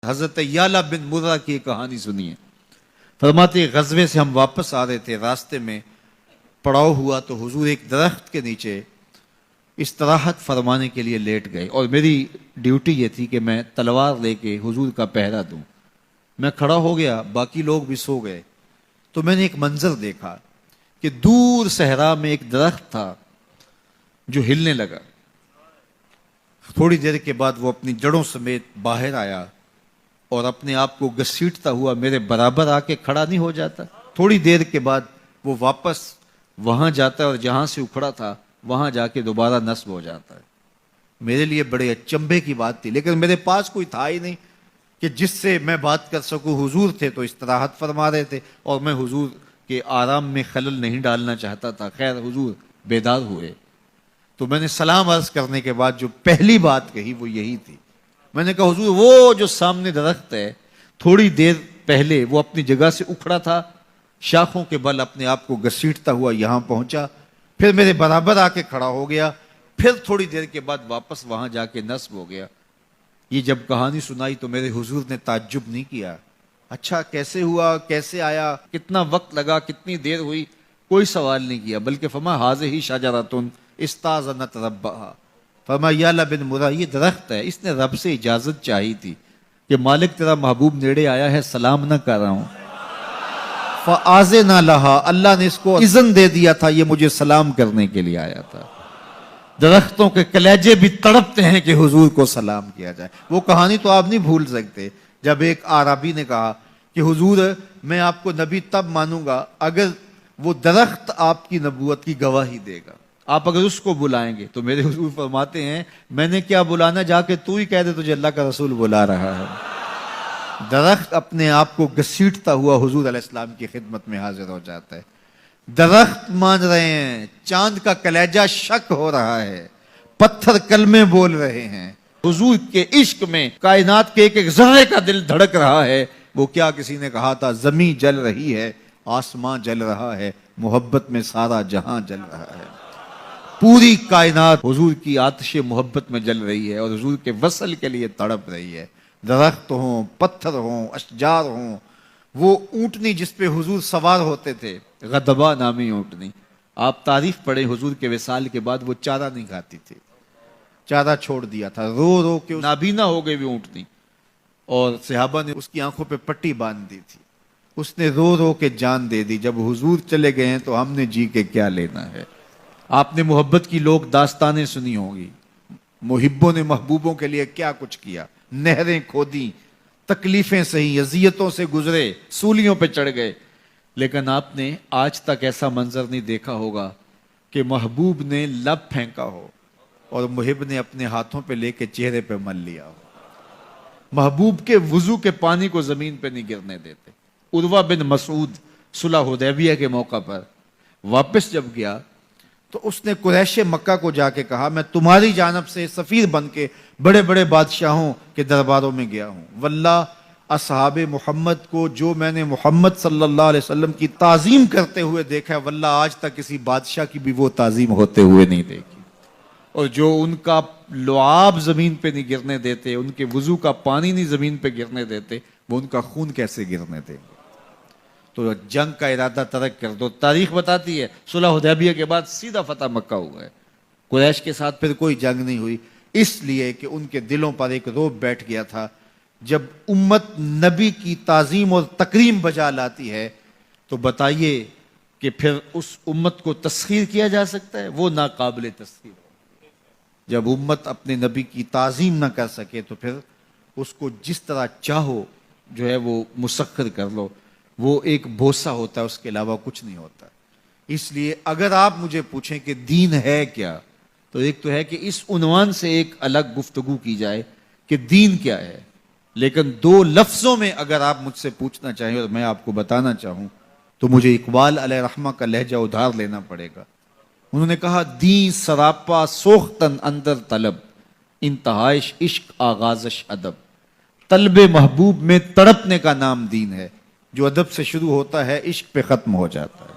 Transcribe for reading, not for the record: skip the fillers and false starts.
حضرت یعلا بن مرہ کی کہانی سنیے. فرماتے غزوے سے ہم واپس آ رہے تھے، راستے میں پڑاؤ ہوا تو حضور ایک درخت کے نیچے استراحت فرمانے کے لیے لیٹ گئے، اور میری ڈیوٹی یہ تھی کہ میں تلوار لے کے حضور کا پہرا دوں. میں کھڑا ہو گیا، باقی لوگ بھی سو گئے، تو میں نے ایک منظر دیکھا کہ دور صحرا میں ایک درخت تھا جو ہلنے لگا. تھوڑی دیر کے بعد وہ اپنی جڑوں سمیت باہر آیا اور اپنے آپ کو گھسیٹتا ہوا میرے برابر آ کے کھڑا نہیں ہو جاتا. تھوڑی دیر کے بعد وہ واپس وہاں جاتا ہے اور جہاں سے اکھڑا تھا وہاں جا کے دوبارہ نصب ہو جاتا ہے. میرے لیے بڑے اچنبھے کی بات تھی، لیکن میرے پاس کوئی تھا ہی نہیں کہ جس سے میں بات کر سکوں. حضور تھے تو استراحت فرما رہے تھے اور میں حضور کے آرام میں خلل نہیں ڈالنا چاہتا تھا. خیر حضور بیدار ہوئے تو میں نے سلام عرض کرنے کے بعد جو پہلی بات کہی وہ یہی تھی. میں نے کہا حضور وہ جو سامنے درخت ہے تھوڑی دیر پہلے وہ اپنی جگہ سے اکھڑا تھا، شاخوں کے بل اپنے آپ کو گھسیٹتا ہوا یہاں پہنچا، پھر میرے برابر آ کے کھڑا ہو گیا، پھر تھوڑی دیر کے بعد واپس وہاں جا کے نصب ہو گیا. یہ جب کہانی سنائی تو میرے حضور نے تعجب نہیں کیا. اچھا کیسے ہوا، کیسے آیا، کتنا وقت لگا، کتنی دیر ہوئی، کوئی سوال نہیں کیا، بلکہ فرمایا ہاذہ شجرۃ استاذنت ربھا. فرمایا یعلا بن مرہ یہ درخت ہے، اس نے رب سے اجازت چاہی تھی کہ مالک تیرا محبوب نیڑے آیا ہے، سلام نہ کر رہا ہوں. فآذن لہا، اللہ نے اس کو اذن دے دیا تھا، یہ مجھے سلام کرنے کے لیے آیا تھا. درختوں کے کلیجے بھی تڑپتے ہیں کہ حضور کو سلام کیا جائے. وہ کہانی تو آپ نہیں بھول سکتے جب ایک اعرابی نے کہا کہ حضور میں آپ کو نبی تب مانوں گا اگر وہ درخت آپ کی نبوت کی گواہی دے گا، آپ اگر اس کو بلائیں گے. تو میرے حضور فرماتے ہیں میں نے کیا بلانا، جا کے تو ہی کہہ دے تجھے اللہ کا رسول بلا رہا ہے. درخت اپنے آپ کو گھسیٹتا ہوا حضور علیہ السلام کی خدمت میں حاضر ہو جاتا ہے. درخت مان رہے ہیں، چاند کا کلیجہ شک ہو رہا ہے، پتھر کلمے بول رہے ہیں. حضور کے عشق میں کائنات کے ایک ایک ذرے کا دل دھڑک رہا ہے. وہ کیا کسی نے کہا تھا زمین جل رہی ہے، آسمان جل رہا ہے، محبت میں سارا جہاں جل رہا ہے. پوری کائنات حضور کی آتش محبت میں جل رہی ہے اور حضور کے وصل کے لیے تڑپ رہی ہے. درخت ہوں، پتھر ہوں، اشجار ہوں، وہ اونٹنی جس پہ حضور سوار ہوتے تھے، غدبہ نامی اونٹنی، آپ تاریخ پڑھیں حضور کے وصال کے بعد وہ چارہ نہیں کھاتی تھی، چارہ چھوڑ دیا تھا. رو رو کے نابینا ہو گئی وہ اونٹنی اور صحابہ نے اس کی آنکھوں پہ پٹی باندھ دی تھی. اس نے رو رو کے جان دے دی. جب حضور چلے گئے ہیں تو ہم نے جی کے کیا لینا ہے. آپ نے محبت کی لوگ داستانیں سنی ہوں گی، محبوں نے محبوبوں کے لیے کیا کچھ کیا، نہریں کھودی، تکلیفیں سہی، اذیتوں سے گزرے، سولیوں پہ چڑھ گئے. لیکن آپ نے آج تک ایسا منظر نہیں دیکھا ہوگا کہ محبوب نے لب پھینکا ہو اور محب نے اپنے ہاتھوں پہ لے کے چہرے پہ مل لیا ہو. محبوب کے وضو کے پانی کو زمین پہ نہیں گرنے دیتے. عروہ بن مسعود صلح حدیبیہ کے موقع پر واپس جب گیا تو اس نے قریش مکہ کو جا کے کہا میں تمہاری جانب سے سفیر بن کے بڑے بڑے بادشاہوں کے درباروں میں گیا ہوں، واللہ اصحاب محمد کو جو میں نے محمد صلی اللہ علیہ وسلم کی تعظیم کرتے ہوئے دیکھا ہے، واللہ آج تک کسی بادشاہ کی بھی وہ تعظیم ہوتے ہوئے نہیں دیکھی. اور جو ان کا لعاب زمین پہ نہیں گرنے دیتے، ان کے وضو کا پانی نہیں زمین پہ گرنے دیتے، وہ ان کا خون کیسے گرنے دیں گے. تو جنگ کا ارادہ ترک کر دو. تاریخ بتاتی ہے صلح حدیبیہ کے بعد سیدھا فتح مکہ ہوا ہے. قریش کے ساتھ پھر کوئی جنگ نہیں ہوئی، اس لیے کہ ان کے دلوں پر ایک رعب بیٹھ گیا تھا. جب امت نبی کی تعظیم اور تکریم بجا لاتی ہے تو بتائیے کہ پھر اس امت کو تسخیر کیا جا سکتا ہے؟ وہ ناقابل تسخیر. جب امت اپنے نبی کی تعظیم نہ کر سکے تو پھر اس کو جس طرح چاہو جو ہے وہ مسخر کر لو، وہ ایک بوسہ ہوتا ہے، اس کے علاوہ کچھ نہیں ہوتا. اس لیے اگر آپ مجھے پوچھیں کہ دین ہے کیا، تو ایک تو ہے کہ اس عنوان سے ایک الگ گفتگو کی جائے کہ دین کیا ہے. لیکن دو لفظوں میں اگر آپ مجھ سے پوچھنا چاہیں اور میں آپ کو بتانا چاہوں تو مجھے اقبال علیہ رحمہ کا لہجہ ادھار لینا پڑے گا. انہوں نے کہا دین سراپا سوختن اندر طلب، انتہائش عشق آغازش ادب. طلب محبوب میں تڑپنے کا نام دین ہے. جو ادب سے شروع ہوتا ہے عشق پہ ختم ہو جاتا ہے.